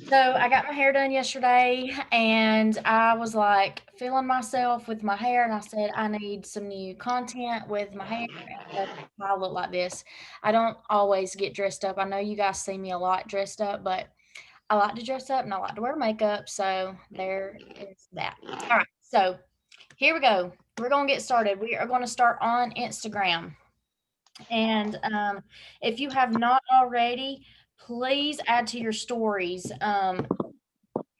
So I got my hair done yesterday and I was like feeling myself with my hair and I said I need some new content with my hair and I look like this. I don't always get dressed up. I know you guys see me a lot dressed up, but I like to dress up and I like to wear makeup. So there is that. All right. So here we go. We're going to get started. We are going to start on Instagram. And if you have not already, please add to your stories.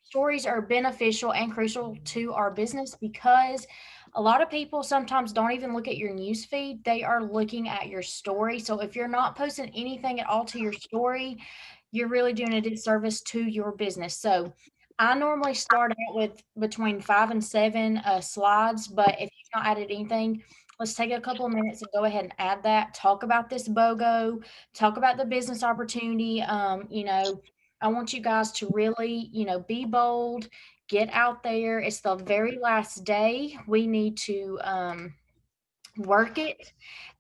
Stories are beneficial and crucial to our business because a lot of people sometimes don't even look at your news feed. They are looking at your story. So if you're not posting anything at all to your story, you're really doing a disservice to your business. So I normally start out with between 5 and 7 slides, but if you've not added anything, let's take a couple of minutes and go ahead and add that. Talk about this BOGO, talk about the business opportunity. I want you guys to really, be bold, get out there. It's the very last day. We need to work it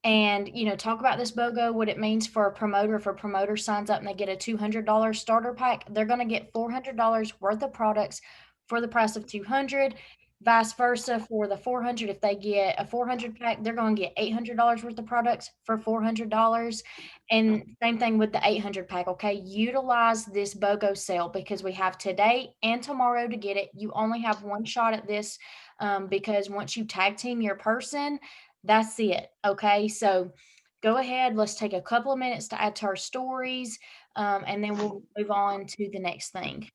and, talk about this BOGO, what it means for a promoter. If a promoter signs up and they get a $200 starter pack, they're going to get $400 worth of products for the price of 200. Vice versa for the 400. If they get a 400 pack, they're going to get $800 worth of products for $400. And same thing with the 800 pack. Okay. Utilize this BOGO sale because we have today and tomorrow to get it. You only have one shot at this because once you tag team your person, that's it. Okay. So go ahead. Let's take a couple of minutes to add to our stories, and then we'll move on to the next thing.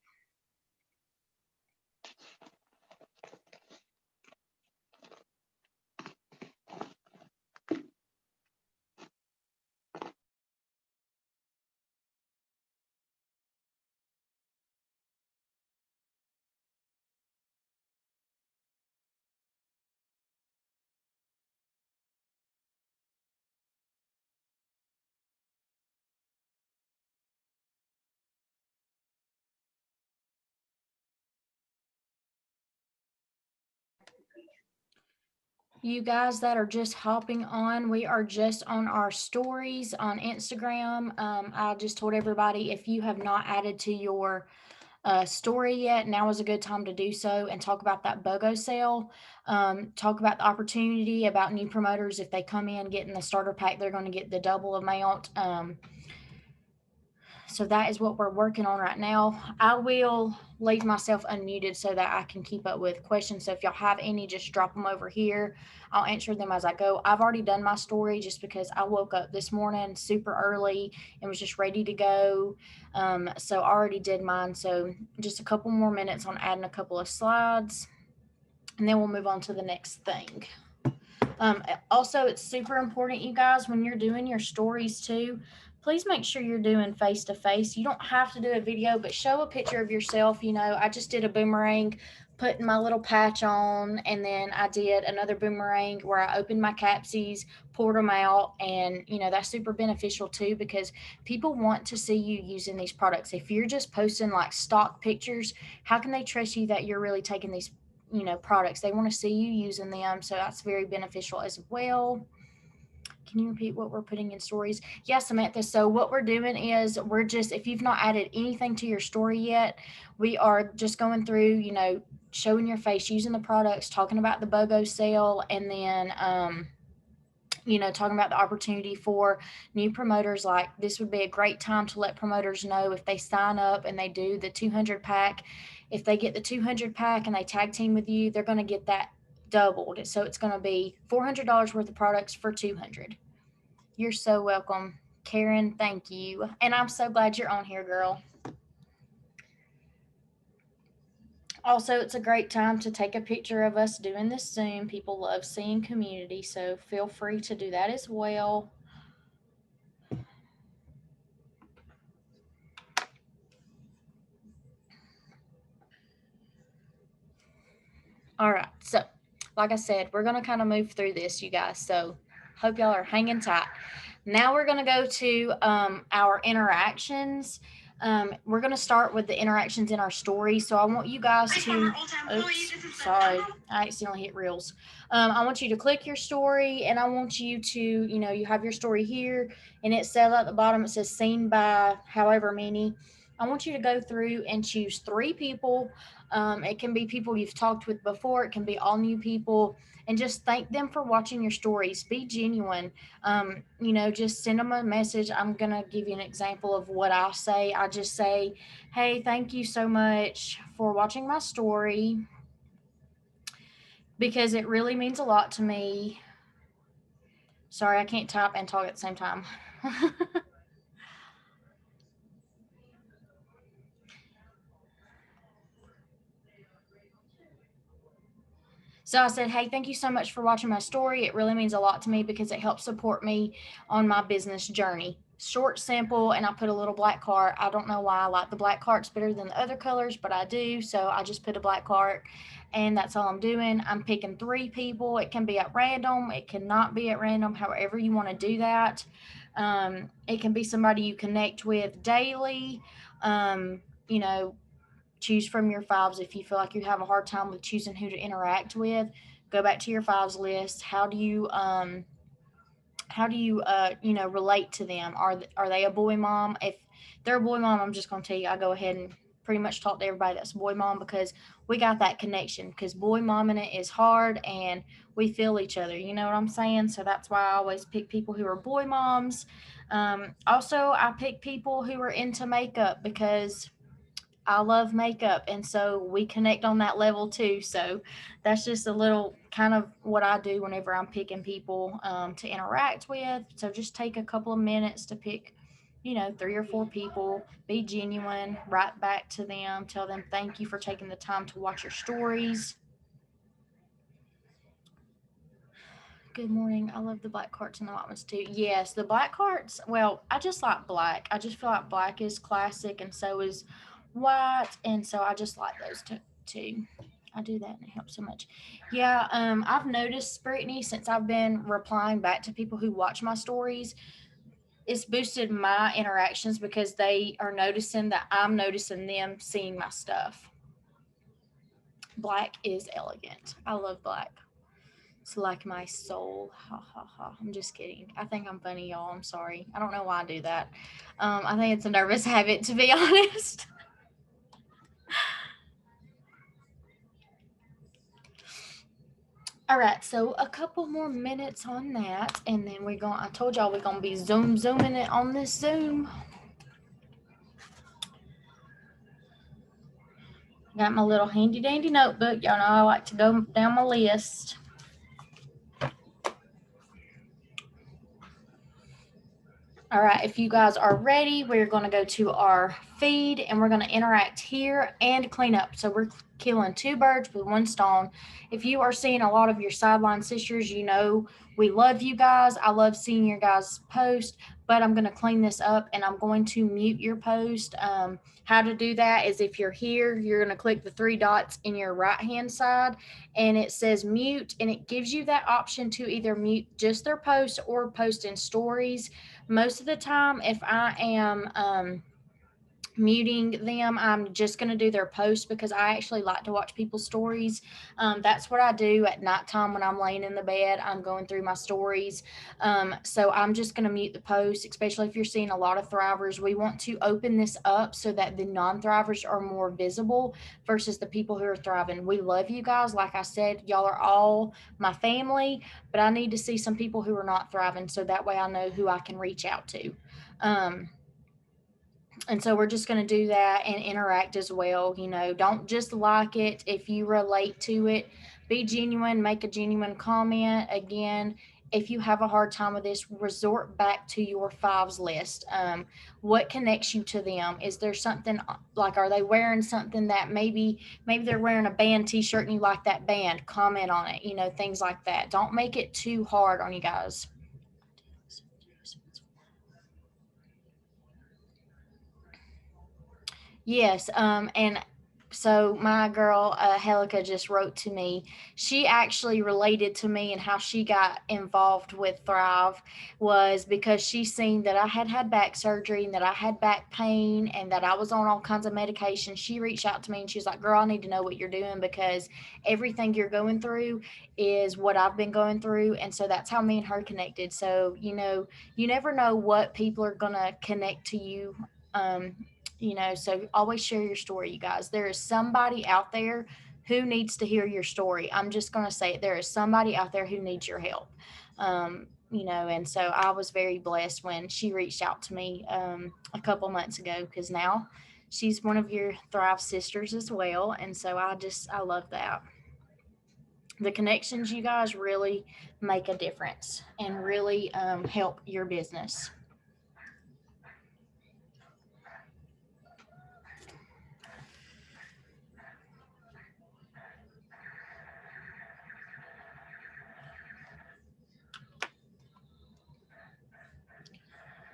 You guys that are just hopping on, we are just on our stories on Instagram. I just told everybody if you have not added to your story yet, now is a good time to do so and talk about that BOGO sale. Talk about the opportunity, about new promoters. If they come in getting the starter pack, they're going to get the double amount. So that is what we're working on right now. I will leave myself unmuted so that I can keep up with questions. So if y'all have any, just drop them over here. I'll answer them as I go. I've already done my story just because I woke up this morning super early and was just ready to go. So I already did mine. So just a couple more minutes on adding a couple of slides, and then we'll move on to the next thing. Also, it's super important, you guys, when you're doing your stories too, please make sure you're doing face to face. You don't have to do a video, but show a picture of yourself. I just did a boomerang, putting my little patch on, and then I did another boomerang where I opened my capsies, poured them out, and that's super beneficial too because people want to see you using these products. If you're just posting like stock pictures, how can they trust you that you're really taking these products? They want to see you using them, so that's very beneficial as well. Can you repeat what we're putting in stories? Yes, Samantha. So what we're doing is we're just, if you've not added anything to your story yet, we are just going through, showing your face, using the products, talking about the BOGO sale, and then talking about the opportunity for new promoters. Like, this would be a great time to let promoters know if they sign up and they do the 200 pack. If they get the 200 pack and they tag team with you, they're going to get that doubled. So it's going to be $400 worth of products for 200. You're so welcome, Karen. Thank you. And I'm so glad you're on here, girl. Also, it's a great time to take a picture of us doing this Zoom. People love seeing community, so feel free to do that as well. All right. So, like I said, we're going to kind of move through this, you guys. So, hope y'all are hanging tight. Now, we're going to go to our interactions. We're going to start with the interactions in our story. So I want you guys to, oops, sorry, I accidentally hit reels. I want you to click your story, and I want you to, you have your story here, and it says at the bottom, it says seen by however many. I want you to go through and choose 3 people. It can be people you've talked with before, it can be all new people, and just thank them for watching your stories. Be genuine. Just send them a message. I'm going to give you an example of what I say. I just say, hey, thank you so much for watching my story because it really means a lot to me. Sorry, I can't type and talk at the same time. So I said, hey, thank you so much for watching my story. It really means a lot to me because it helps support me on my business journey. Short, simple, and I put a little black heart. I don't know why I like the black hearts better than the other colors, but I do. So I just put a black heart, and that's all I'm doing. I'm picking 3 people. It can be at random, it cannot be at random, however you want to do that. It can be somebody you connect with daily. Um, you know, Choose from your fives. If you feel like you have a hard time with choosing who to interact with, go back to your fives list. How do you relate to them? Are they a boy mom? If they're a boy mom, I'm just going to tell you, I go ahead and pretty much talk to everybody that's a boy mom because we got that connection, because boy momming it is hard and we feel each other, you know what I'm saying? So that's why I always pick people who are boy moms. Also, I pick people who are into makeup because I love makeup, and so we connect on that level too. So that's just a little kind of what I do whenever I'm picking people to interact with. So just take a couple of minutes to pick, 3 or 4 people, be genuine, write back to them, tell them thank you for taking the time to watch your stories. Good morning. I love the black hearts and the white ones too. Yes, the black hearts. Well, I just like black. I just feel like black is classic, and so is white, and so I just like those too. I do that, and it helps so much. Yeah, I've noticed, Brittany, since I've been replying back to people who watch my stories, it's boosted my interactions because they are noticing that I'm noticing them seeing my stuff. Black is elegant. I love black. It's like my soul. Ha ha ha. I'm just kidding. I think I'm funny, y'all. I'm sorry. I don't know why I do that. I think it's a nervous habit, to be honest. All right, so a couple more minutes on that, and then we're going. I told y'all we're gonna be zooming it on this Zoom. Got my little handy dandy notebook. Y'all know I like to go down my list. All right, if you guys are ready, we're going to go to our feed and we're going to interact here and clean up. So we're killing 2 birds with 1 stone. If you are seeing a lot of your sideline sisters, we love you guys. I love seeing your guys' post, but I'm going to clean this up and I'm going to mute your post. How to do that is if you're here, you're going to click the 3 dots in your right hand side and it says mute, and it gives you that option to either mute just their post or post in stories. Most of the time, if I am muting them, I'm just going to do their post because I actually like to watch people's stories. That's what I do at nighttime when I'm laying in the bed. I'm going through my stories. So I'm just going to mute the post, especially if you're seeing a lot of thrivers. We want to open this up so that the non-thrivers are more visible versus the people who are thriving. We love you guys. Like I said, y'all are all my family, but I need to see some people who are not thriving so that way I know who I can reach out to. And so we're just going to do that and interact as well. Don't just like it. If you relate to it, be genuine, make a genuine comment. Again, if you have a hard time with this, resort back to your fives list. What connects you to them? Is there something, like, are they wearing something that maybe they're wearing a band t-shirt and you like that band? Comment on it, things like that. Don't make it too hard on you guys. Yes, and So my girl Helica just wrote to me. She actually related to me and how she got involved with Thrive was because she seen that I had back surgery and that I had back pain and that I was on all kinds of medication. She reached out to me and she's like, "Girl, I need to know what you're doing because everything you're going through is what I've been going through." And so that's how me and her connected. So, you never know what people are going to connect to you. Um, so always share your story, you guys. There is somebody out there who needs to hear your story. I'm just going to say it. There is somebody out there who needs your help. And so I was very blessed when she reached out to me a couple months ago because now she's one of your Thrive sisters as well. And so I love that. The connections, you guys, really make a difference and really help your business.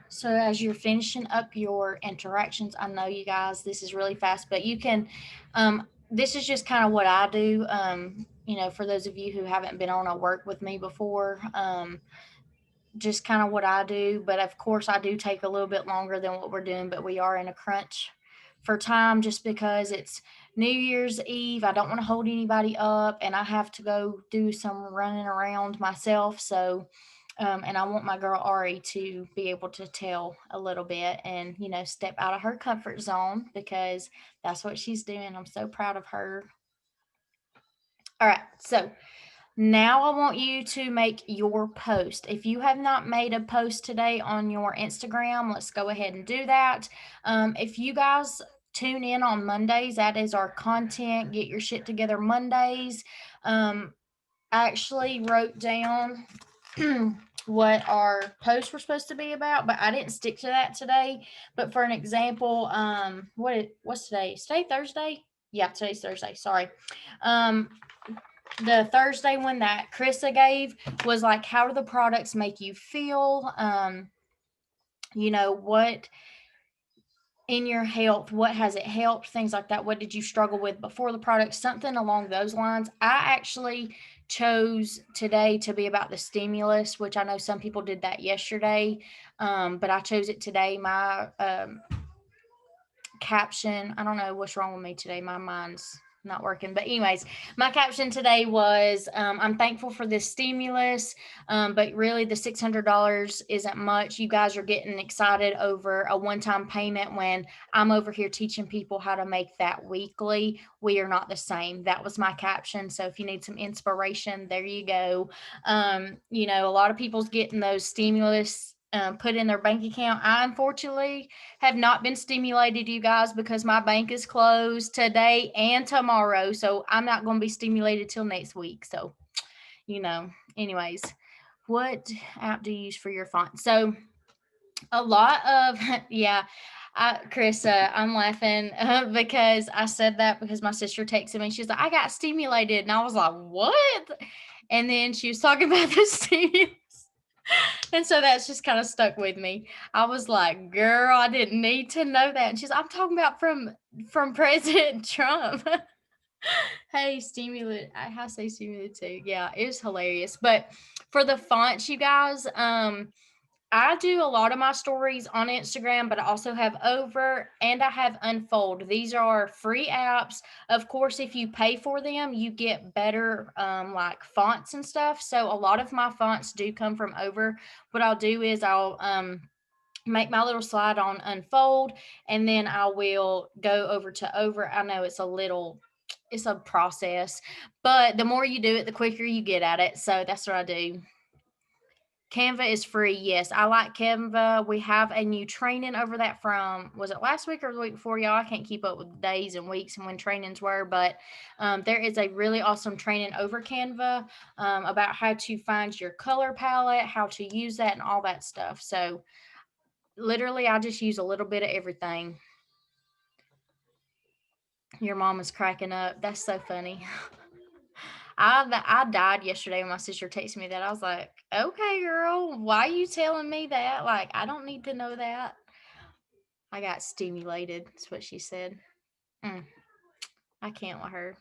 So as you're finishing up your interactions, I know you guys, this is really fast, but you can, this is just kind of what I do. For those of you who haven't been on a work with me before, just kind of what I do. But of course, I do take a little bit longer than what we're doing, but we are in a crunch for time just because it's New Year's Eve. I don't want to hold anybody up and I have to go do some running around myself. So, and I want my girl Ari to be able to tell a little bit and, step out of her comfort zone because that's what she's doing. I'm so proud of her. All right. So, now I want you to make your post. If you have not made a post today on your Instagram, let's go ahead and do that. If you guys tune in on Mondays, that is our content. Get your shit together Mondays. I actually wrote down what our posts were supposed to be about, but I didn't stick to that today. But for an example, what's today? Is today Thursday? Yeah, today's Thursday. Sorry. Um, the Thursday one that Krista gave was like, how do the products make you feel? What in your health, what has it helped? Things like that. What did you struggle with before the product? Something along those lines. I actually chose today to be about the stimulus, which I know some people did that yesterday, but I chose it today. My caption. I don't know what's wrong with me today. My mind's not working. But, anyways, my caption today was I'm thankful for this stimulus, but really the $600 isn't much. You guys are getting excited over a one time payment when I'm over here teaching people how to make that weekly. We are not the same. That was my caption. So, if you need some inspiration, there you go. A lot of people's getting those stimulus put in their bank account. I unfortunately have not been stimulated, you guys, because my bank is closed today and tomorrow. So I'm not going to be stimulated till next week. So, anyways, what app do you use for your font? So, a lot of, yeah. Chris, I'm laughing because I said that because my sister texted me. She's like, I got stimulated. And I was like, what? And then she was talking about the stimulus. And so that's just kind of stuck with me. I was like, girl, I didn't need to know that. And she's like, I'm talking about from President Trump. Hey, stimulant. I say stimulant too. Yeah, it was hilarious. But for the fonts, you guys, I do a lot of my stories on Instagram, but I also have Over and I have Unfold. These are free apps. Of course, if you pay for them, you get better like fonts and stuff. So a lot of my fonts do come from Over. What I'll do is I'll make my little slide on Unfold and then I will go over to Over. I know it's a process, but the more you do it, the quicker you get at it. So that's what I do. Canva is free. Yes, I like Canva. We have a new training over that from, was it last week or the week before, y'all? I can't keep up with days and weeks and when trainings were, but there is a really awesome training over Canva about how to find your color palette, how to use that, and all that stuff. So literally, I just use a little bit of everything. Your mom is cracking up. That's so funny. I died yesterday when my sister texted me that. I was like, okay, girl, why are you telling me that? Like, I don't need to know that. I got stimulated. That's what she said. Mm. I can't with her.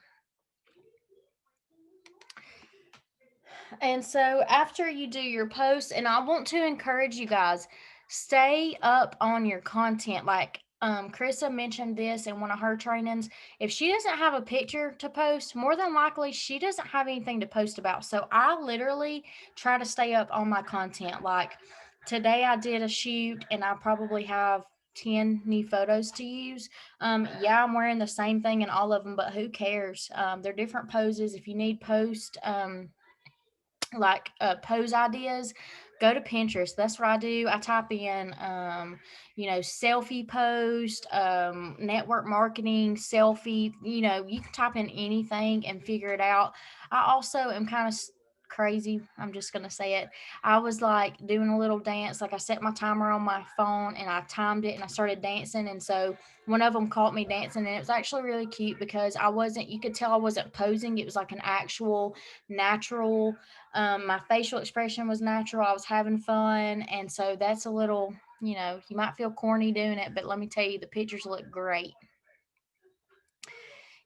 And so after you do your posts, and I want to encourage you guys, stay up on your content. Like Krista mentioned this in one of her trainings. If she doesn't have a picture to post, more than likely she doesn't have anything to post about. So I literally try to stay up on my content. Like today I did a shoot and I probably have 10 new photos to use. Yeah, I'm wearing the same thing in all of them, but who cares? They're different poses. If you need post, like pose ideas, go to Pinterest. That's what I do. I type in selfie post, network marketing, selfie, you can type in anything and figure it out. I also am kind of crazy. I'm just going to say it. I was like doing a little dance. Like I set my timer on my phone and I timed it and I started dancing. And so one of them caught me dancing and it was actually really cute because you could tell I wasn't posing. It was like an actual natural, my facial expression was natural. I was having fun. And so that's a little, you might feel corny doing it, but let me tell you, the pictures look great.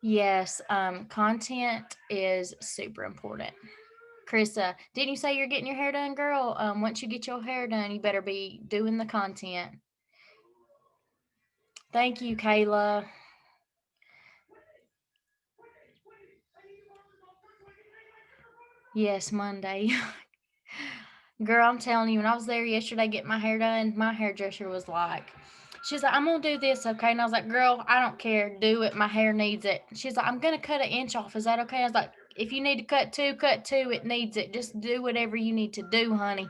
Yes, content is super important. Krista, didn't you say you're getting your hair done, girl? Once you get your hair done, you better be doing the content. Thank you, Kayla. Yes, Monday. Girl, I'm telling you, when I was there yesterday getting my hair done, my hairdresser was like, she's like, I'm gonna do this, okay? And I was like, girl, I don't care. Do it. My hair needs it. She's like, I'm gonna cut an inch off. Is that okay? I was like, if you need to cut two, cut two. It needs it. Just do whatever you need to do, honey.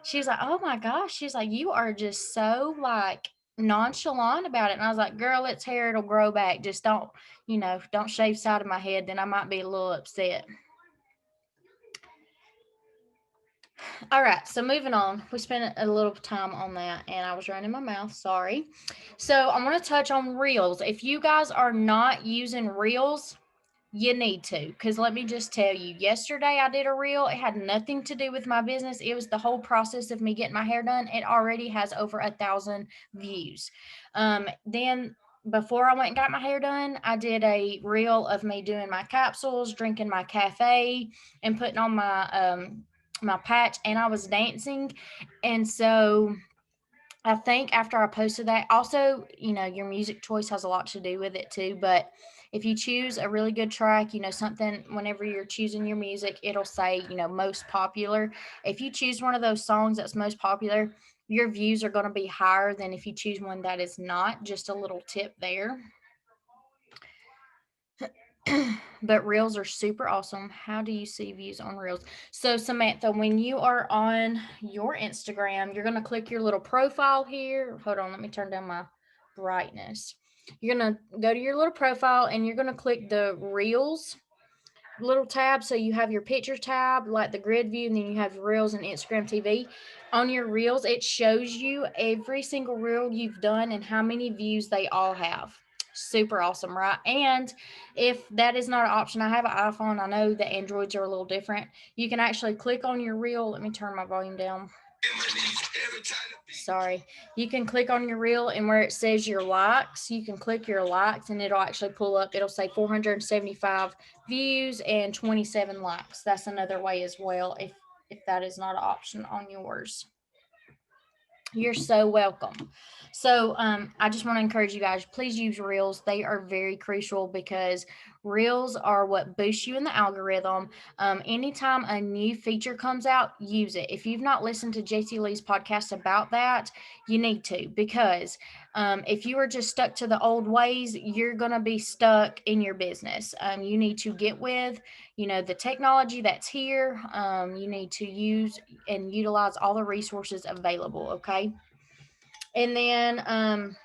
She's like, oh my gosh. She's like, you are just so like nonchalant about it. And I was like, girl, it's hair. It'll grow back. Just don't shave side of my head. Then I might be a little upset. All right, so moving on. We spent a little time on that and I was running my mouth. Sorry. So I want to touch on Reels. If you guys are not using Reels, you need to, because let me just tell you, yesterday I did a reel. It had nothing to do with my business. It was the whole process of me getting my hair done. It already has over 1,000 views. Then before I went and got my hair done, I did a reel of me doing my capsules, drinking my cafe, and putting on my patch, and I was dancing. And so I think after I posted that, also, your music choice has a lot to do with it too. But if you choose a really good track, something, whenever you're choosing your music, it'll say, most popular. If you choose one of those songs that's most popular, your views are going to be higher than if you choose one that is not. Just a little tip there. But reels are super awesome. How do you see views on reels? So Samantha, when you are on your Instagram, you're going to click your little profile here. Hold on, let me turn down my brightness. You're going to go to your little profile and you're going to click the reels little tab. So you have your picture tab, like the grid view, and then you have reels and Instagram TV. On your reels, it shows you every single reel you've done and how many views they all have. Super awesome, right? And if that is not an option, I have an iPhone. I know the Androids are a little different. You can actually click on your reel. Let me turn my volume down. Sorry. You can click on your reel, and where it says your likes, you can click your likes and it'll actually pull up. It'll say 475 views and 27 likes. That's another way as well if that is not an option on yours. You're so welcome. So I just want to encourage you guys, please use reels. They are very crucial because reels are what boosts you in the algorithm. Anytime a new feature comes out, use it. If you've not listened to JC Lee's podcast about that, you need to, because if you are just stuck to the old ways, you're going to be stuck in your business. You need to get with, the technology that's here. You need to use and utilize all the resources available. Okay. And then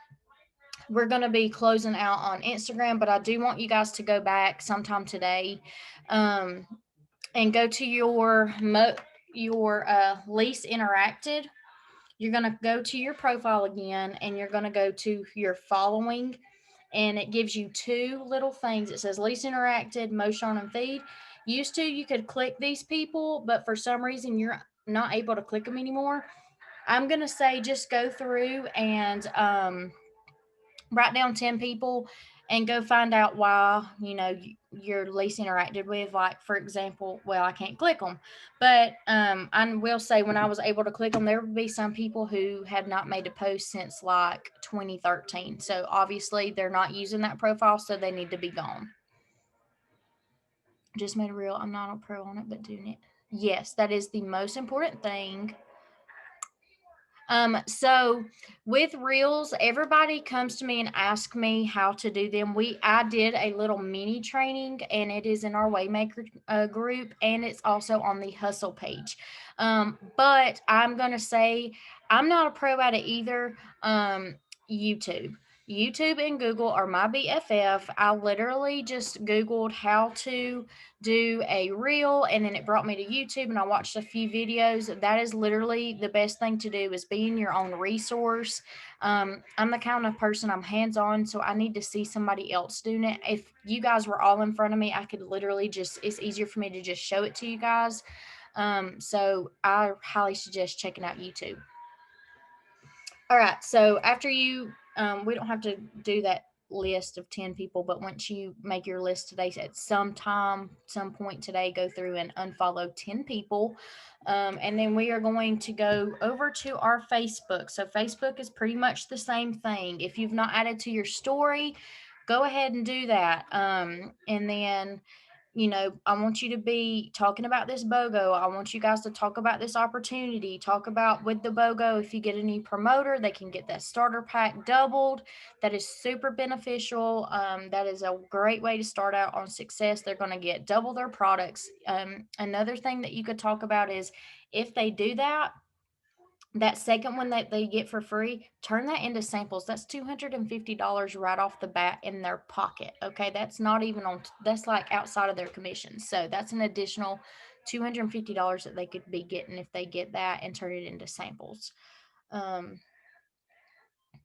we're going to be closing out on Instagram, but I do want you guys to go back sometime today and go to your lease interacted. You're going to go to your profile again and you're going to go to your following, and it gives you two little things. It says least interacted, most shown and feed. Used to, you could click these people, but for some reason you're not able to click them anymore. I'm going to say just go through and write down 10 people and go find out why, you're least interacted with. Like, for example, well, I can't click them, but I will say when I was able to click them, there would be some people who have not made a post since like 2013. So obviously they're not using that profile, so they need to be gone. Just made a reel. I'm not a pro on it, but doing it. Yes, that is the most important thing. So with reels, everybody comes to me and asks me how to do them. I did a little mini training, and it is in our Waymaker group, and it's also on the Hustle page. But I'm gonna say I'm not a pro at it either. YouTube. YouTube and Google are my BFF. I literally just Googled how to do a reel, and then it brought me to YouTube, and I watched a few videos. That is literally the best thing to do, is being your own resource. I'm the kind of person, I'm hands-on, so I need to see somebody else doing it. If you guys were all in front of me, I could literally it's easier for me to just show it to you guys. So I highly suggest checking out YouTube. All right. So after we don't have to do that list of 10 people, but once you make your list today, at some point today, go through and unfollow 10 people. And then we are going to go over to our Facebook. So Facebook is pretty much the same thing. If you've not added to your story, go ahead and do that. And then I want you to be talking about this BOGO. I want you guys to talk about this opportunity. Talk about with the BOGO, if you get a new promoter, they can get that starter pack doubled. That is super beneficial. That is a great way to start out on success. They're going to get double their products. Another thing that you could talk about is if they do that, that second one that they get for free, turn that into samples. That's $250 right off the bat in their pocket. Okay. That's not even that's like outside of their commission. So that's an additional $250 that they could be getting if they get that and turn it into samples. And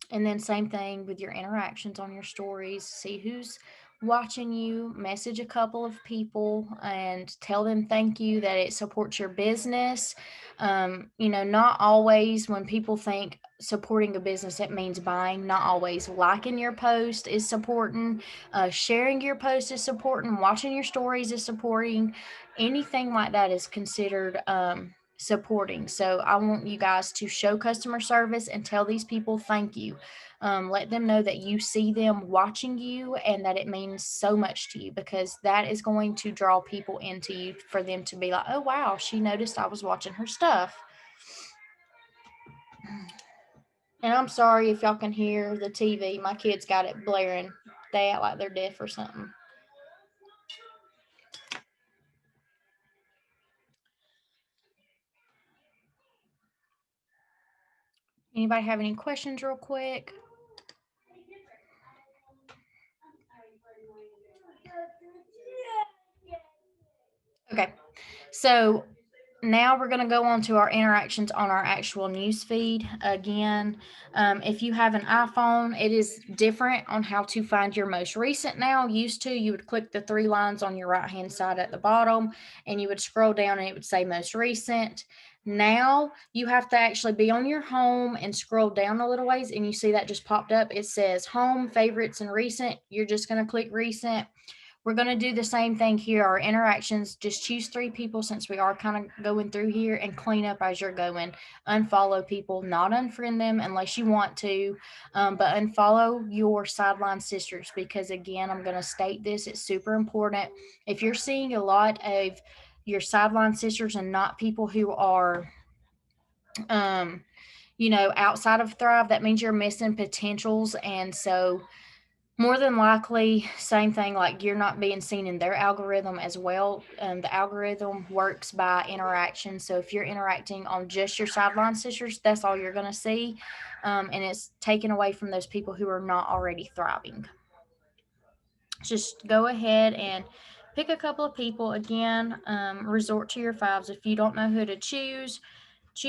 then same thing with your interactions on your stories. See who's watching you, message a couple of people and tell them thank you, that it supports your business. Not always when people think supporting a business, it means buying. Not always. Liking your post is supporting. Sharing your post is supporting. Watching your stories is supporting. Anything like that is considered supporting. So I want you guys to show customer service and tell these people thank you. Let them know that you see them watching you and that it means so much to you, because that is going to draw people into you for them to be like, oh, wow, she noticed I was watching her stuff. And I'm sorry if y'all can hear the TV. My kids got it blaring. They act like they're deaf or something. Anybody have any questions real quick? Okay. So now we're going to go on to our interactions on our actual news feed. Again, if you have an iPhone, it is different on how to find your most recent now. Used to, you would click the three lines on your right hand side at the bottom and you would scroll down and it would say most recent. Now you have to actually be on your home and scroll down a little ways, and you see that just popped up. It says home, favorites, and recent. You're just going to click recent. We're going to do the same thing here. Our interactions, just choose 3 people since we are kind of going through here, and clean up as you're going. Unfollow people, not unfriend them unless you want to, but unfollow your sideline sisters, because again, I'm going to state this, it's super important. If you're seeing a lot of your sideline sisters and not people who are outside of Thrive, that means you're missing potentials. And so more than likely, same thing, like you're not being seen in their algorithm as well. The algorithm works by interaction. So if you're interacting on just your sideline sisters, that's all you're going to see. And it's taken away from those people who are not already thriving. Just go ahead and pick a couple of people. Again, resort to your fives. If you don't know who to choose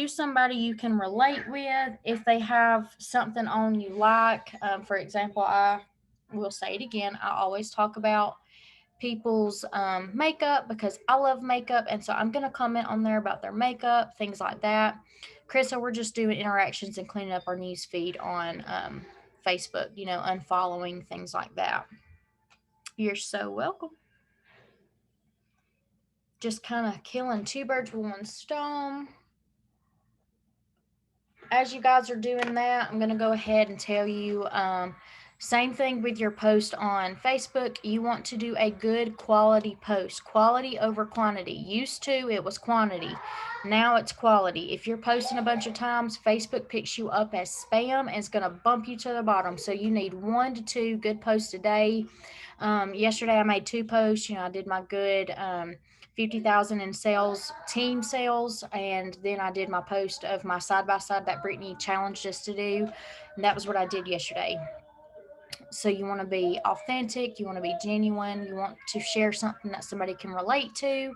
somebody you can relate with. If they have something on you like, for example, I will say it again, I always talk about people's makeup because I love makeup, and so I'm going to comment on there about their makeup, things like that. Krista, we're just doing interactions and cleaning up our news feed on Facebook, unfollowing, things like that. You're so welcome. Just kind of killing two birds with one stone. As you guys are doing that, I'm going to go ahead and tell you same thing with your post on Facebook. You want to do a good quality post, quality over quantity. Used to, it was quantity. Now it's quality. If you're posting a bunch of times, Facebook picks you up as spam and it's going to bump you to the bottom. So you need 1 to 2 good posts a day. Yesterday I made 2 posts. I did my good 50,000 in sales, team sales, and then I did my post of my side by side that Brittany challenged us to do, and that was what I did yesterday. So you want to be authentic, you want to be genuine, you want to share something that somebody can relate to.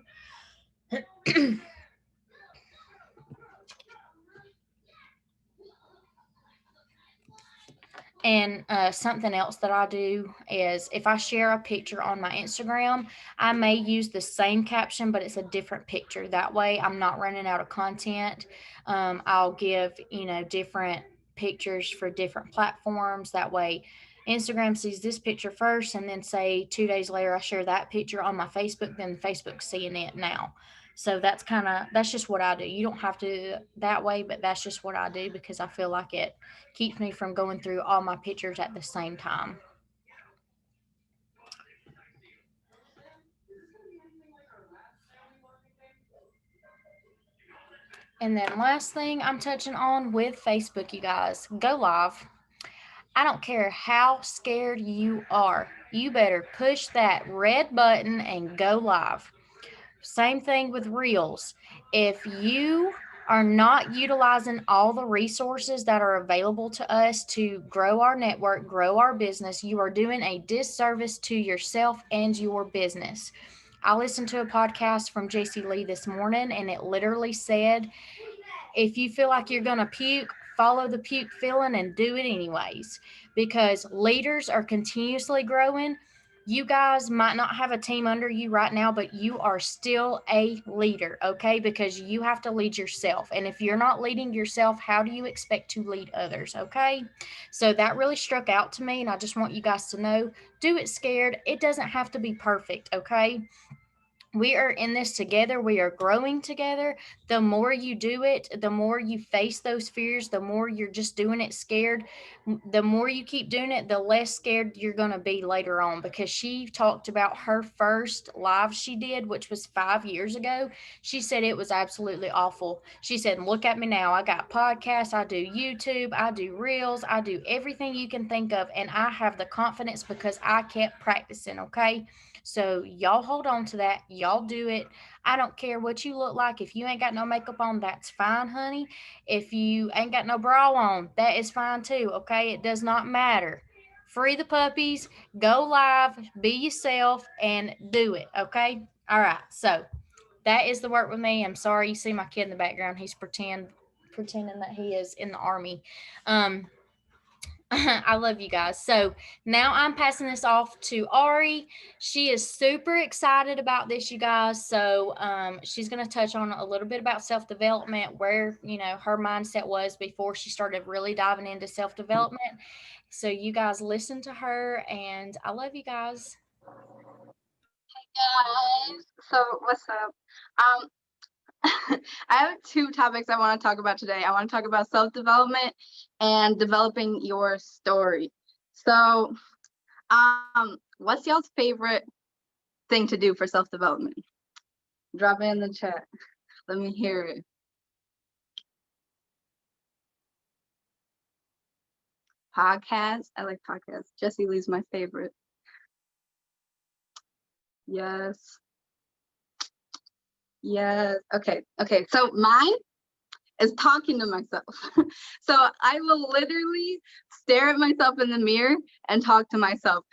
And something else that I do is if I share a picture on my Instagram, I may use the same caption, but it's a different picture. That way, I'm not running out of content. I'll give, different pictures for different platforms. That way, Instagram sees this picture first, and then say 2 days later, I share that picture on my Facebook, then Facebook's seeing it now. So that's just what I do. You don't have to do it that way, but that's just what I do because I feel like it keeps me from going through all my pictures at the same time. And then last thing I'm touching on with Facebook, you guys, go live. I don't care how scared you are. You better push that red button and go live. Same thing with Reels. If you are not utilizing all the resources that are available to us to grow our network, grow our business, you are doing a disservice to yourself and your business. I listened to a podcast from JC Lee this morning, and it literally said, if you feel like you're going to puke, follow the puke feeling and do it anyways. Because leaders are continuously growing. You guys might not have a team under you right now, but you are still a leader, okay? Because you have to lead yourself. And if you're not leading yourself, how do you expect to lead others, okay? So that really struck out to me. And I just want you guys to know, do it scared. It doesn't have to be perfect, okay? We are in this together. We are growing together. The more you do it, the more you face those fears, the more you're just doing it scared. The more you keep doing it, the less scared you're going to be later on, because she talked about her first live she did, which was 5 years ago. She said it was absolutely awful. She said, look at me now. I got podcasts, I do YouTube, I do reels, I do everything you can think of. And I have the confidence because I kept practicing. Okay. So y'all hold on to that. Y'all do it. I don't care what you look like. If you ain't got no makeup on, that's fine, honey. If you ain't got no bra on, that is fine too. Okay. It does not matter. Free the puppies, go live, be yourself, and do it. Okay. All right. So that is the work with me. I'm sorry you see my kid in the background. He's pretending that he is in the army. Um, I love you guys. So now I'm passing this off to Ari. She is super excited about this, you guys. So she's going to touch on a little bit about self development, where her mindset was before she started really diving into self development. So you guys listen to her, and I love you guys. Guys, so what's up? Um, I have 2 topics I want to talk about today. I want to talk about self-development and developing your story. So, what's y'all's favorite thing to do for self-development? Drop it in the chat. Let me hear it. Podcasts. I like podcasts. Jessie Lee's my favorite. Yes. Yes. Okay. Okay. So mine is talking to myself. So I will literally stare at myself in the mirror and talk to myself.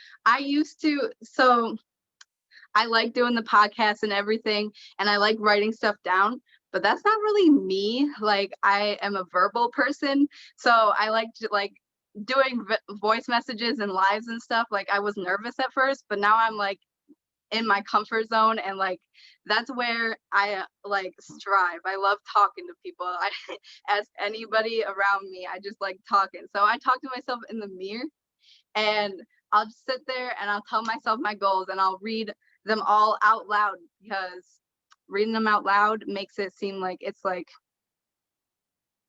So I like doing the podcast and everything, and I like writing stuff down, but that's not really me. Like, I am a verbal person, so I like to doing voice messages and lives and stuff. Like, I was nervous at first, but now I'm like in my comfort zone, and like that's where I like strive. I love talking to people. I As anybody around me, I just like talking. So I talk to myself in the mirror, and I'll just sit there and I'll tell myself my goals and I'll read them all out loud, because reading them out loud makes it seem like it's like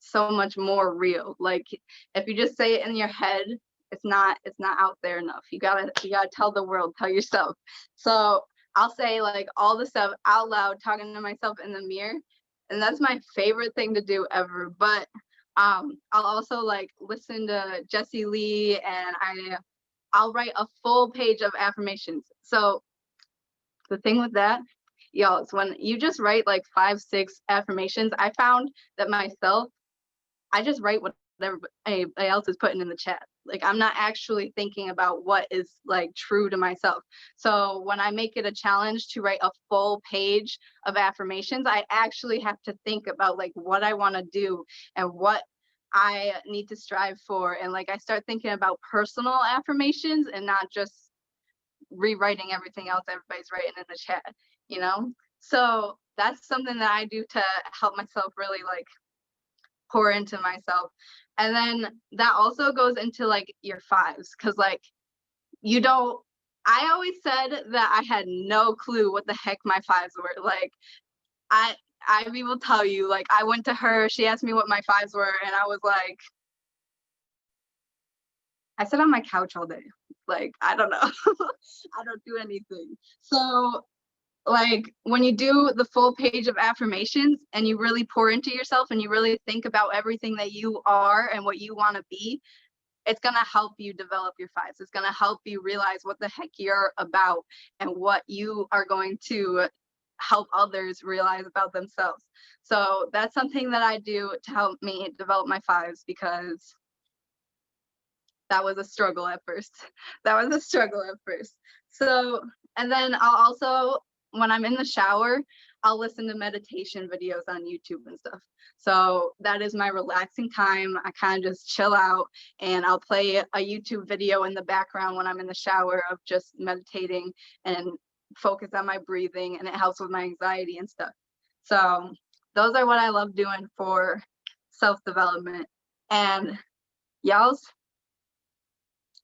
so much more real. Like if you just say it in your head, it's not out there enough. You gotta tell the world, tell yourself. So I'll say like all the stuff out loud, talking to myself in the mirror, and that's my favorite thing to do ever. But I'll also like listen to Jessie Lee, and I'll write a full page of affirmations. So the thing with that, y'all, is when you just write like 5, 6 affirmations, I found that myself, I just write what everybody else is putting in the chat. Like I'm not actually thinking about what is like true to myself. So when I make it a challenge to write a full page of affirmations, I actually have to think about like what I want to do and what I need to strive for. And like I start thinking about personal affirmations and not just rewriting everything else everybody's writing in the chat, you know? So that's something that I do to help myself really like pour into myself. And then that also goes into like your fives, because like you don't, I always said that I had no clue what the heck my fives were. Like Ivy will tell you, like I went to her, she asked me what my fives were, and I was like, I sit on my couch all day. Like I don't know. I don't do anything. So like when you do the full page of affirmations and you really pour into yourself and you really think about everything that you are and what you want to be, it's going to help you develop your fives. It's going to help you realize what the heck you're about and what you are going to help others realize about themselves. So that's something that I do to help me develop my fives, because that was a struggle at first. So, and then I'll also, when I'm in the shower, I'll listen to meditation videos on YouTube and stuff. So that is my relaxing time. I kind of just chill out and I'll play a YouTube video in the background when I'm in the shower of just meditating and focus on my breathing, and it helps with my anxiety and stuff. So those are what I love doing for self-development. And y'all's,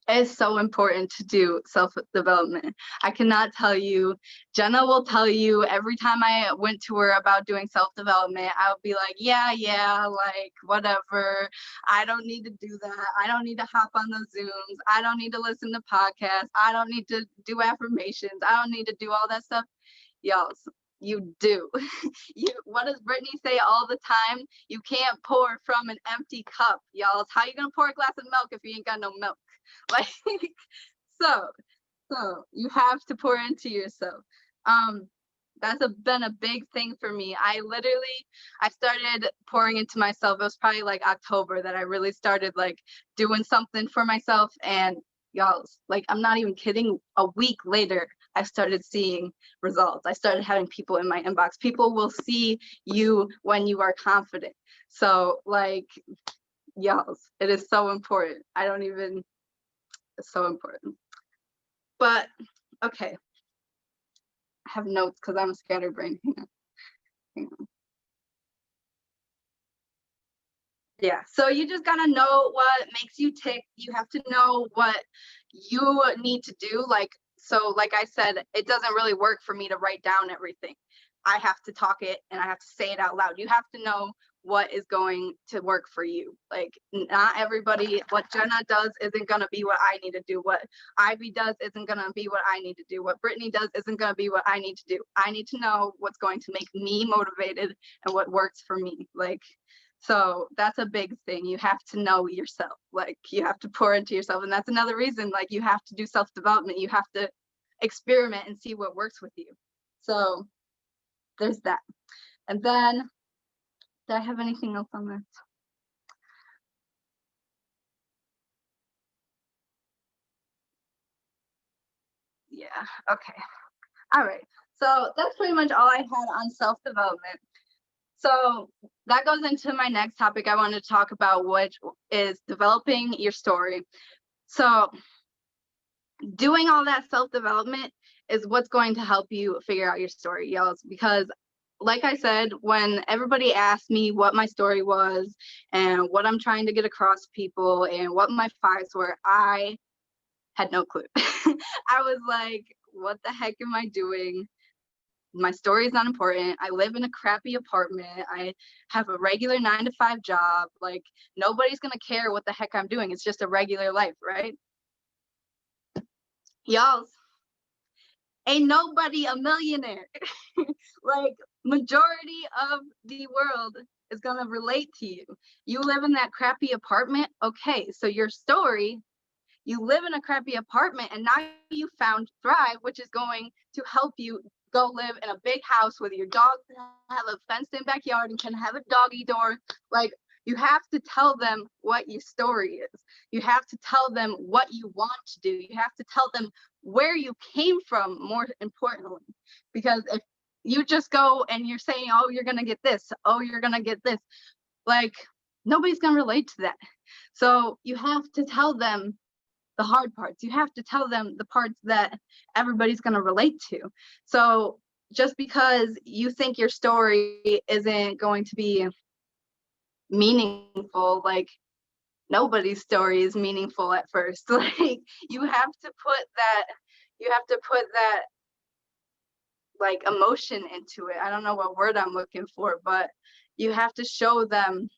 it's so important to do self-development. I cannot tell you, Jenna will tell you every time I went to her about doing self-development, I would be like, yeah, like whatever. I don't need to do that. I don't need to hop on the Zooms. I don't need to listen to podcasts. I don't need to do affirmations. I don't need to do all that stuff. Y'all, you do. What does Brittany say all the time? You can't pour from an empty cup, y'all. How you gonna pour a glass of milk if you ain't got no milk? Like, so you have to pour into yourself. That's been a big thing for me. I started pouring into myself. It was probably like October that I really started like doing something for myself. And y'all, like, I'm not even kidding. A week later, I started seeing results. I started having people in my inbox. People will see you when you are confident. So like, y'all, it is so important. It's so important. But okay, I have notes because I'm a scatterbrain. Hang on. Yeah, so you just gotta know what makes you tick. You have to know what you need to do. Like I said, it doesn't really work for me to write down everything. I have to talk it and I have to say it out loud. You have to know what is going to work for you. Like not everybody, what Jenna does isn't gonna be what I need to do. What Ivy does isn't gonna be what I need to do. What Brittany does isn't gonna be what I need to do. I need to know what's going to make me motivated and what works for me. Like, so that's a big thing. You have to know yourself. Like you have to pour into yourself. And that's another reason, like you have to do self-development. You have to experiment and see what works with you. So there's that. And then, do I have anything else on this? Yeah, okay. All right. So that's pretty much all I had on self-development. So that goes into my next topic I want to talk about, which is developing your story. So doing all that self-development is what's going to help you figure out your story, y'all, because like I said, when everybody asked me what my story was and what I'm trying to get across to people and what my fives were, I had no clue. I was like, what the heck am I doing? My story is not important. I live in a crappy apartment. I have a regular 9 to 5 job. Like, nobody's gonna care what the heck I'm doing. It's just a regular life, right? Y'all, ain't nobody a millionaire. Like, majority of the world is gonna relate to you. You live in that crappy apartment. Okay, so your story, you live in a crappy apartment and now you found Thrive, which is going to help you go live in a big house with your dog, have a fenced in backyard and can have a doggy door. Like, you have to tell them what your story is. You have to tell them what you want to do. You have to tell them where you came from, more importantly. Because if you just go and you're saying, oh, you're gonna get this, oh, you're gonna get this, like, nobody's gonna relate to that. So you have to tell them the hard parts. You have to tell them the parts that everybody's going to relate to. So just because you think your story isn't going to be meaningful, like, nobody's story is meaningful at first. Like, you have to put that like emotion into it. I don't know what word I'm looking for, but you have to show them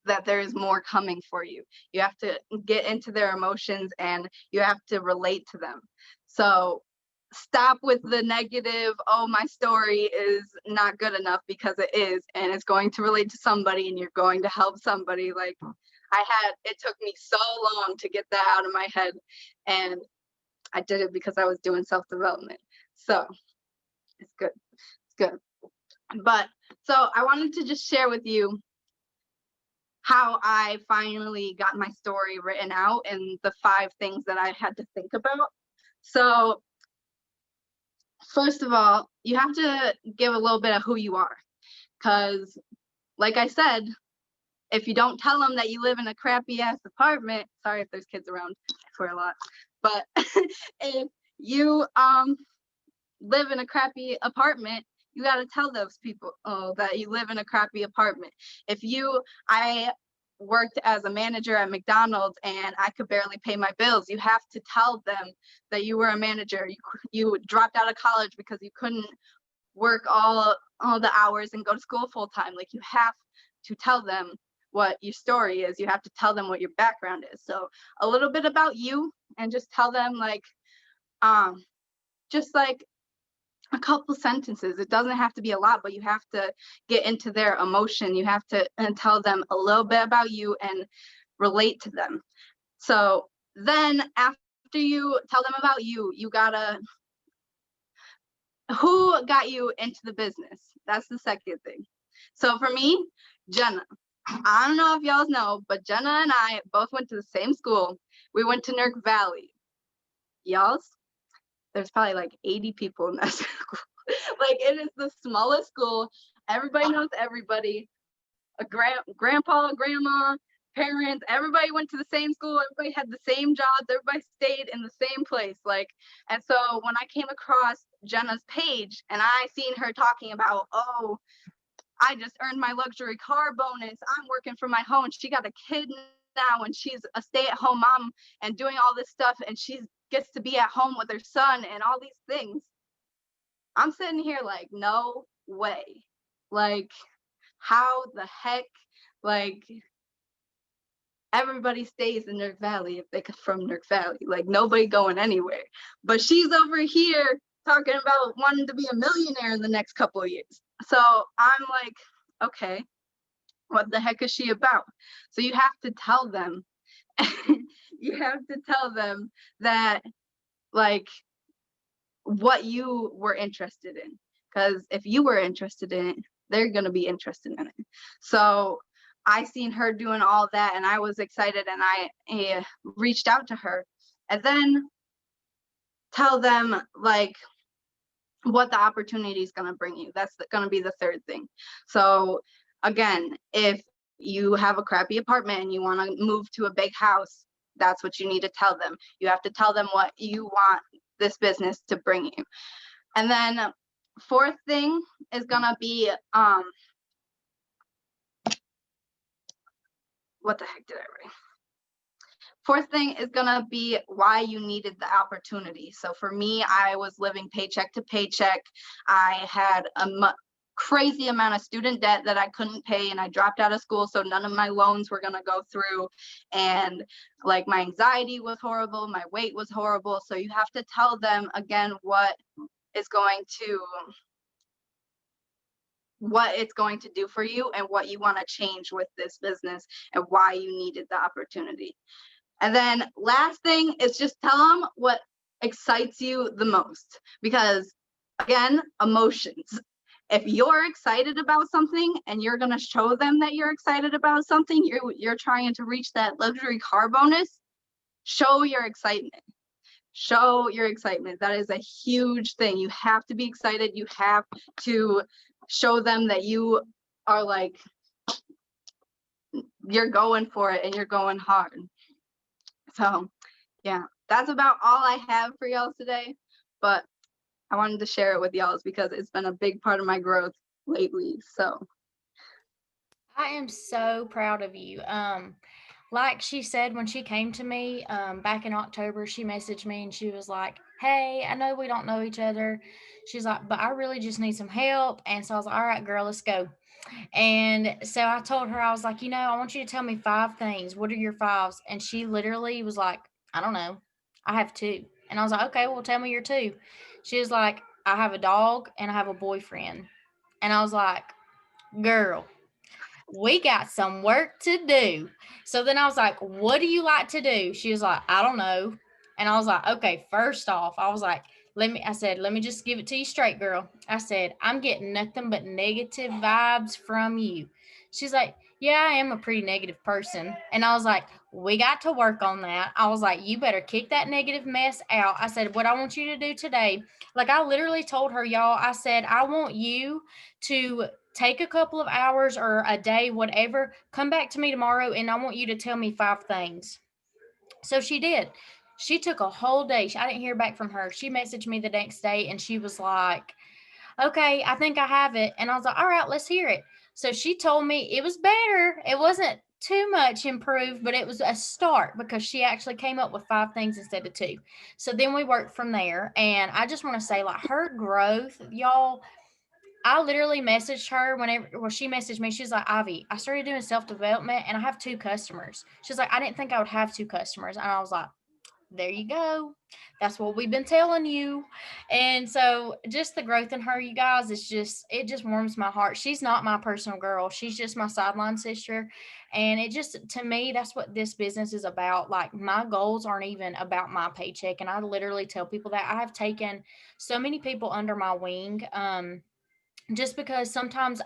that there is more coming for you. You have to get into their emotions and you have to relate to them. So stop with the negative, oh, my story is not good enough, because it is, and it's going to relate to somebody and you're going to help somebody. Like, it took me so long to get that out of my head, and I did it because I was doing self-development. So it's good. It's good. But so I wanted to just share with you how I finally got my story written out and the 5 things that I had to think about. So first of all, you have to give a little bit of who you are, because like I said, if you don't tell them that you live in a crappy ass apartment, sorry if there's kids around, I swear a lot, but if you live in a crappy apartment, you got to tell those people, oh, that you live in a crappy apartment. I worked as a manager at McDonald's and I could barely pay my bills. You have to tell them that you were a manager. You dropped out of college because you couldn't work all the hours and go to school full time. Like, you have to tell them what your story is. You have to tell them what your background is. So a little bit about you, and just tell them, like, just like a couple sentences. It doesn't have to be a lot, but you have to get into their emotion. You have to tell them a little bit about you and relate to them. So then after you tell them about you, you gotta, who got you into the business? That's the second thing. So for me, Jenna. I don't know if y'all know, but Jenna and I both went to the same school. We went to Nurk Valley. Y'all, there's probably like 80 people in that school. Like, it is the smallest school. Everybody knows everybody. Grandpa, grandma, parents, everybody went to the same school. Everybody had the same jobs. Everybody stayed in the same place. Like, and so when I came across Jenna's page and I seen her talking about, oh, I just earned my luxury car bonus, I'm working from my home, she got a kid now and she's a stay-at-home mom and doing all this stuff, and she gets to be at home with her son and all these things, I'm sitting here like, no way. Like, how the heck? Like, everybody stays in Nurk Valley if they're from Nurk Valley. Like, nobody going anywhere. But she's over here talking about wanting to be a millionaire in the next couple of years. So I'm like, okay, what the heck is she about? So you have to tell them, you have to tell them that, like, what you were interested in. Because if you were interested in it, they're going to be interested in it. So I seen her doing all that and I was excited, and I reached out to her. And then tell them, like, what the opportunity is going to bring you. That's going to be the third thing. So again, if you have a crappy apartment and you want to move to a big house, that's what you need to tell them. You have to tell them what you want this business to bring you. And then fourth thing is going to be, what the heck did I write? Fourth thing is gonna be why you needed the opportunity. So for me, I was living paycheck to paycheck. I had a crazy amount of student debt that I couldn't pay, and I dropped out of school, so none of my loans were gonna go through. And like my anxiety was horrible, my weight was horrible. So you have to tell them again is going to what it's going to do for you and what you want to change with this business and why you needed the opportunity. And then last thing is just tell them what excites you the most, because again, emotions. If you're excited about something and you're going to show them that you're excited about something, you're trying to reach that luxury car bonus, show your excitement. Show your excitement. That is a huge thing. You have to be excited. You have to show them that you are like, you're going for it and you're going hard. So yeah, that's about all I have for y'all today, but I wanted to share it with y'all because it's been a big part of my growth lately. So I am so proud of you. Like she said, when she came to me back in October, she messaged me and she was like, "Hey, I know we don't know each other." She's like, "But I really just need some help." And so I was like, "All right, girl, let's go." And so I told her, I was like, I want you to tell me 5 things. What are your fives? And she literally was like, I don't know. I have two. And I was like, okay, well, tell me your two. She was like, I have a dog and I have a boyfriend. And I was like, girl, we got some work to do. So then I was like, what do you like to do? She was like, I don't know. And I was like, okay, first off, I was like, I said, let me just give it to you straight, girl. I said, I'm getting nothing but negative vibes from you. She's like, yeah, I am a pretty negative person. And I was like, we got to work on that. I was like, you better kick that negative mess out. I said, what I want you to do today, like I literally told her, y'all, I said, I want you to take a couple of hours or a day, whatever, come back to me tomorrow and I want you to tell me 5 things. So she did. She took a whole day. I didn't hear back from her. She messaged me the next day and she was like, okay, I think I have it. And I was like, all right, let's hear it. So she told me it was better. It wasn't too much improved, but it was a start because she actually came up with 5 things instead of two. So then we worked from there. And I just want to say, like, her growth, y'all, I literally messaged her she messaged me. She's like, Ivy, I started doing self development and I have 2 customers. She's like, I didn't think I would have 2 customers. And I was like, there you go. That's what we've been telling you. And so just the growth in her, you guys, it just warms my heart. She's not my personal girl. She's just my sideline sister. And it just, to me, that's what this business is about. Like my goals aren't even about my paycheck. And I literally tell people that I have taken so many people under my wing. Just because sometimes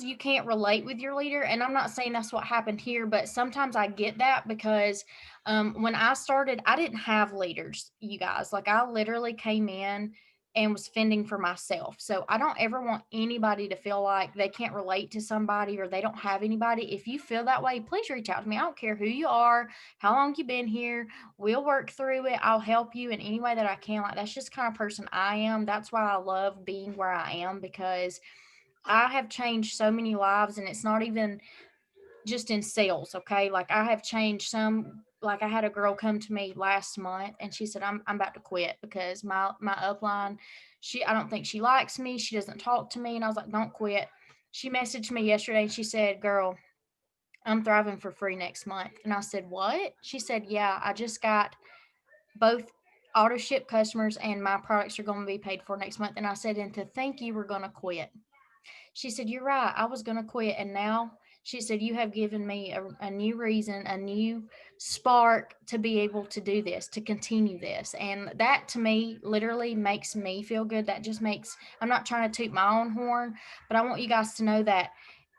you can't relate with your leader, and I'm not saying that's what happened here, but sometimes I get that because when I started, I didn't have leaders, you guys. Like I literally came in and was fending for myself. So I don't ever want anybody to feel like they can't relate to somebody or they don't have anybody. If you feel that way, please reach out to me. I don't care who you are, how long you've been here. We'll work through it. I'll help you in any way that I can. Like that's just kind of person I am. That's why I love being where I am, because I have changed so many lives, and it's not even just in sales, okay? Like I have changed some. Like I had a girl come to me last month and she said, I'm about to quit because my upline, I don't think she likes me. She doesn't talk to me. And I was like, don't quit. She messaged me yesterday and she said, girl, I'm thriving for free next month. And I said, what? She said, yeah, I just got both auto ship customers and my products are going to be paid for next month. And I said, and to think you were going to quit. She said, you're right. I was going to quit. And now she said, you have given me a new reason, a new spark to be able to do this, to continue this. And that to me literally makes me feel good. That just makes, I'm not trying to toot my own horn, but I want you guys to know that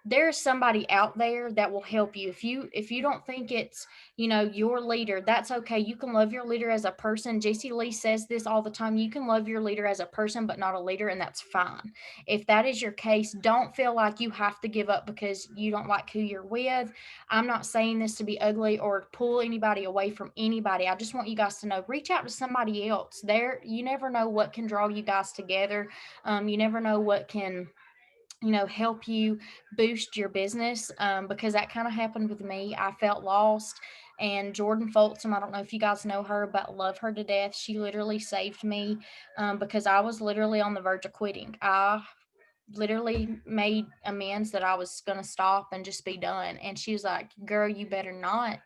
there's somebody out there that will help you. If you don't think it's, your leader, that's okay. You can love your leader as a person. JC Lee says this all the time. You can love your leader as a person but not a leader, and that's fine. If that is your case, don't feel like you have to give up because you don't like who you're with. I'm not saying this to be ugly or pull anybody away from anybody. I just want you guys to know, reach out to somebody else. There, you never know what can draw you guys together. You never know what can help you boost your business, because that kind of happened with me. I felt lost. And Jordan Folsom, I don't know if you guys know her, but love her to death. She literally saved me, because I was literally on the verge of quitting. I literally made amends that I was going to stop and just be done. And she was like, girl, you better not.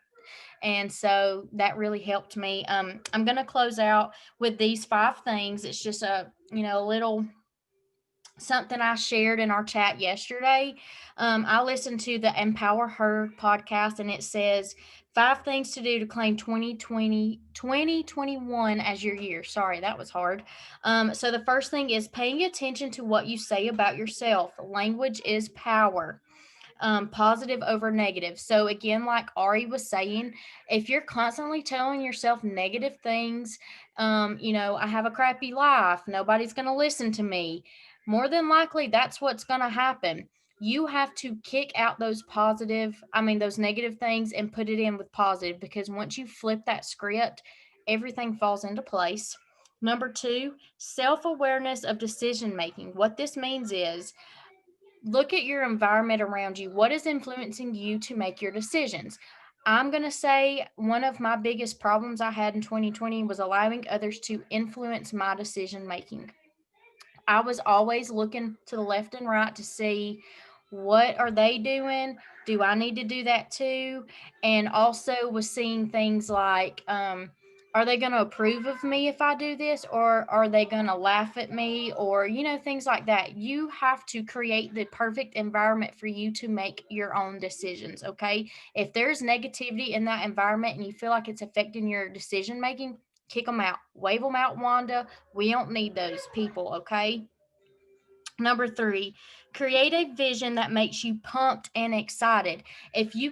And so that really helped me. I'm going to close out with these 5 things. It's just a little something I shared in our chat yesterday. I listened to the Empower Her podcast, and it says 5 things to do to claim 2021 as your year. Sorry, that was hard. So the first thing is paying attention to what you say about yourself. Language is power. Positive over negative. So again, like Ari was saying, if you're constantly telling yourself negative things, I have a crappy life, nobody's going to listen to me, more than likely that's what's going to happen. You have to kick out those negative things and put it in with positive, because once you flip that script, everything falls into place. Number 2, self awareness of decision making. What this means is look at your environment around you. What is influencing you to make your decisions? I'm going to say one of my biggest problems I had in 2020 was allowing others to influence my decision making. I was always looking to the left and right to see what are they doing? Do I need to do that too? And also was seeing things like, are they going to approve of me if I do this, or are they going to laugh at me, or things like that. You have to create the perfect environment for you to make your own decisions, okay? If there's negativity in that environment and you feel like it's affecting your decision making, kick them out, wave them out, Wanda. We don't need those people, okay? Number 3, create a vision that makes you pumped and excited. If you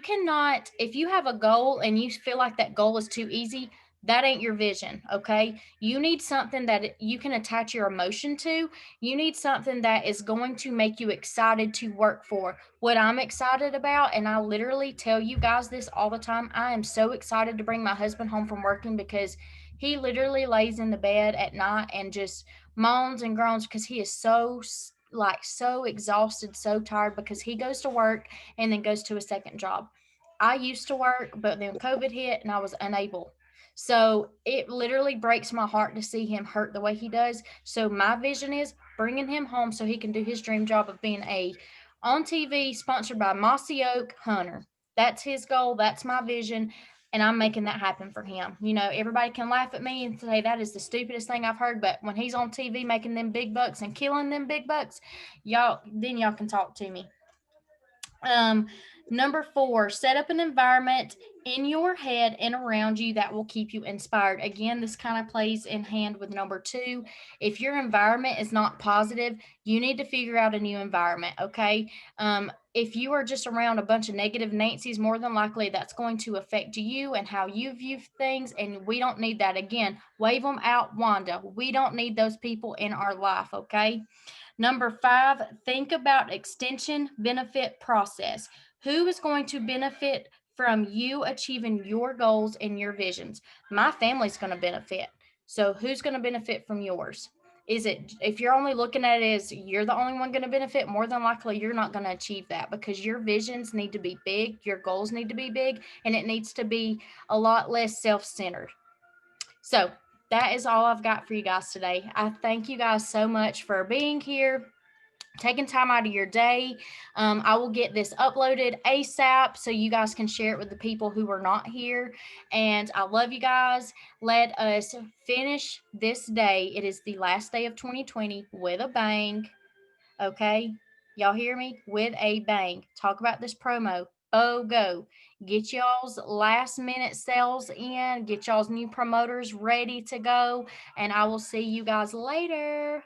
have a goal and you feel like that goal is too easy, that ain't your vision, okay? You need something that you can attach your emotion to. You need something that is going to make you excited to work for. What I'm excited about, and I literally tell you guys this all the time, I am so excited to bring my husband home from working, because he literally lays in the bed at night and just moans and groans because he is so exhausted, so tired, because he goes to work and then goes to a second job. I used to work, but then COVID hit and I was unable. So it literally breaks my heart to see him hurt the way he does. So my vision is bringing him home so he can do his dream job of being a on TV sponsored by Mossy Oak hunter. That's his goal. That's my vision. And I'm making that happen for him. Everybody can laugh at me and say that is the stupidest thing I've heard, but when he's on TV making them big bucks and killing them big bucks, y'all can talk to me. Um, Number 4, set up an environment in your head and around you that will keep you inspired. Again, this kind of plays in hand with number 2. If your environment is not positive, you need to figure out a new environment, okay? If you are just around a bunch of negative Nancy's, more than likely that's going to affect you and how you view things, and we don't need that. Again, wave them out, Wanda. We don't need those people in our life, okay? Number 5, think about extension benefit process. Who is going to benefit from you achieving your goals and your visions? My family's going to benefit. So who's going to benefit from yours? Is it, if you're only looking at it as you're the only one going to benefit, more than likely you're not going to achieve that, because your visions need to be big, your goals need to be big, and it needs to be a lot less self-centered. So that is all I've got for you guys today. I thank you guys so much for being here, taking time out of your day. I will get this uploaded ASAP so you guys can share it with the people who are not here. And I love you guys. Let us finish this day. It is the last day of 2020 with a bang. Okay? Y'all hear me? With a bang. Talk about this promo. BOGO. Get y'all's last minute sales in. Get y'all's new promoters ready to go. And I will see you guys later.